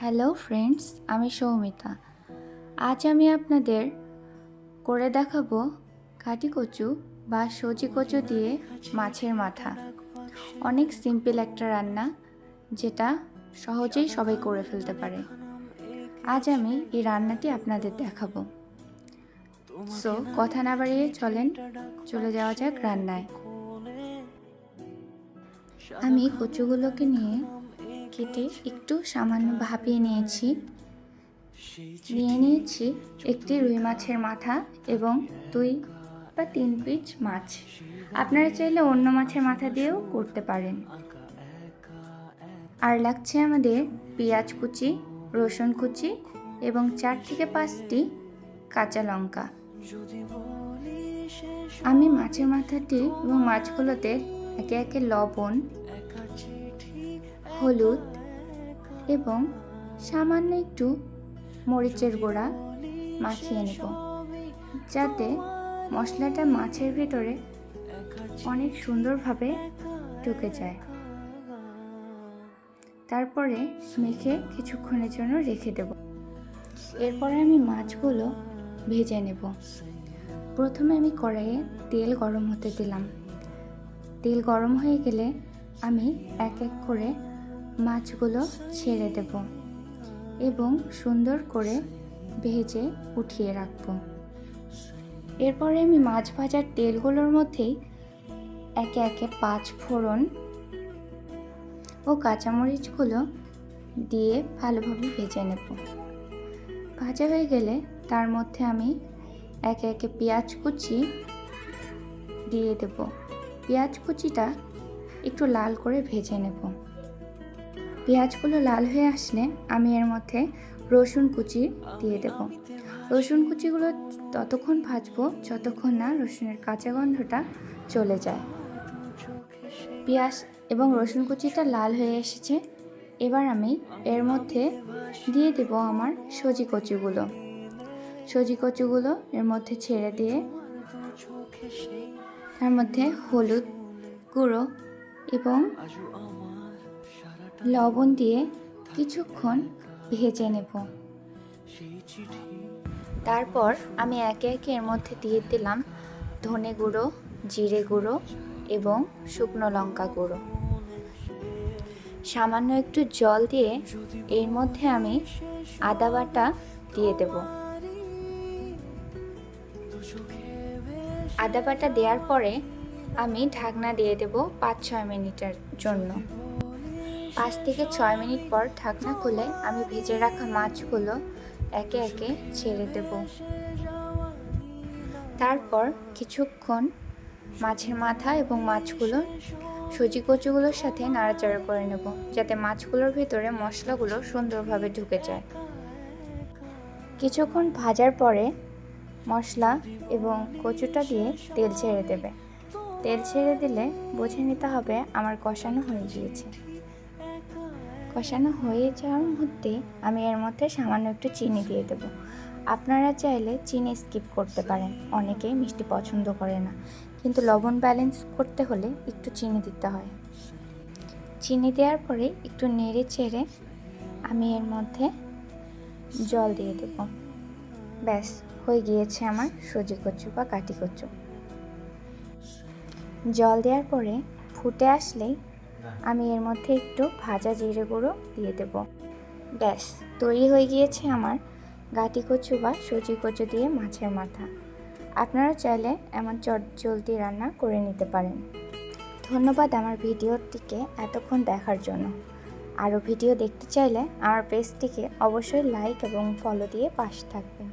Hello friends, আমি সৌমিতা। আজ আমি আপনাদের করে দেখাবো কাটি কচু বা সজি কচু দিয়ে মাছের মাথা। অনেক সিম্পল একটা রান্না, যেটা সহজেই সবাই করে ফেলতে পারে। আজ আমি এই রান্নাটি আপনাদের দেখাবো। সো কথা না বাড়িয়ে চলে যাওয়া যাক রান্নায়। আমি কচুগুলোকে নিয়ে কেটে একটু সামান্য ভাপিয়ে নিয়েছি। একটি রুই মাছের মাথা এবং 2 বা 3 পিস মাছ। আপনারা চাইলে অন্য মাছের মাথা দিয়েও করতে পারেন। আর লাগছে আমাদের পেঁয়াজ কুচি, রসুন কুচি এবং 4 থেকে 5টি কাঁচা লঙ্কা। আমি মাছের মাথাটি এবং মাছগুলোতে একে একে লবণ, হলুদ এবং সামান্য একটু মরিচের গুঁড়া মাখিয়ে নেব, যাতে মশলাটা মাছের ভেতরে অনেক সুন্দরভাবে ঢুকে যায়। তারপরে মেখে কিছুক্ষণের জন্য রেখে দেব। এরপরে আমি মাছগুলো ভেজে নেব। প্রথমে আমি কড়াইয়ে তেল গরম হতে দিলাম। তেল গরম হয়ে গেলে আমি এক এক করে মাছগুলো ছেড়ে দেব এবং সুন্দর করে ভেজে উঠিয়ে রাখব। এরপরে আমি মাছ ভাজার তেলগুলোর মধ্যেই একে একে 5 ফোড়ন ও কাঁচামরিচগুলো দিয়ে ভালোভাবে ভেজে নেব। ভাজা হয়ে গেলে তার মধ্যে আমি একে একে পেঁয়াজ কুচি দিয়ে দেব। পেঁয়াজ কুচিটা একটু লাল করে ভেজে নেব। পেঁয়াজগুলো লাল হয়ে আসলে আমি এর মধ্যে রসুন কুচি দিয়ে দেব। রসুন কুচিগুলো ততক্ষণ ভাজবো যতক্ষণ না রসুনের কাঁচা গন্ধটা চলে যায়। পেঁয়াজ এবং রসুন কুচিটা লাল হয়ে এসেছে। এবার আমি এর মধ্যে দিয়ে দেব আমার সজি কচুগুলো এর মধ্যে ছেড়ে দিয়ে তার মধ্যে হলুদ গুঁড়ো এবং লবণ দিয়ে কিছুক্ষণ ভেজে নেব। তারপর আমি একে একে এর মধ্যে দিয়ে দিলাম ধনে গুঁড়ো, জিরে গুঁড়ো এবং শুকনো লঙ্কা গুঁড়ো। সামান্য একটু জল দিয়ে এর মধ্যে আমি আদা বাটা দিয়ে দেব। আদা বাটা দেওয়ার পরে আমি ঢাকনা দিয়ে দেব 5-6 মিনিটের জন্য। 5 থেকে 6 মিনিট পর ঢাকনা খুলে আমি ভেজে রাখা মাছগুলো একে একে ছেড়ে দেব। তারপর কিছুক্ষণ মাছের মাথা এবং মাছগুলো সজি কচুগুলোর সাথে নাড়াচাড়া করে নেব, যাতে মাছগুলোর ভেতরে মশলাগুলো সুন্দরভাবে ঢুকে যায়। কিছুক্ষণ ভাজার পরে মশলা এবং কচুটা দিয়ে তেল ছেড়ে দেবে। তেল ছেড়ে দিলে বুঝে নিতে হবে আমার কষানো হয়ে গিয়েছে। কষানো হয়ে যাওয়ার মধ্যে আমি এর মধ্যে সামান্য একটু চিনি দিয়ে দেব। আপনারা চাইলে চিনি স্কিপ করতে পারেন, অনেকেই মিষ্টি পছন্দ করে না, কিন্তু লবণ ব্যালেন্স করতে হলে একটু চিনি দিতে হয়। চিনি দেওয়ার পরে একটু নেড়ে চেড়ে আমি এর মধ্যে জল দিয়ে দেব। ব্যাস, হয়ে গিয়েছে আমার সজি কচু বা কাটি কচু। জল দেওয়ার পরে ফুটে আসলেই আমি এর মধ্যে একটু ভাজা জিরে গুঁড়ো দিয়ে দেব। ব্যাস, তৈরি হয়ে গিয়েছে আমার কাটি কচু বা সজি কচু দিয়ে মাছের মাথা। আপনারা চাইলে এমন চটজলদি রান্না করে নিতে পারেন। ধন্যবাদ আমার ভিডিওটিকে এতক্ষণ দেখার জন্য। আরও ভিডিও দেখতে চাইলে আমার পেজটিকে অবশ্যই লাইক এবং ফলো দিয়ে পাশে থাকবেন।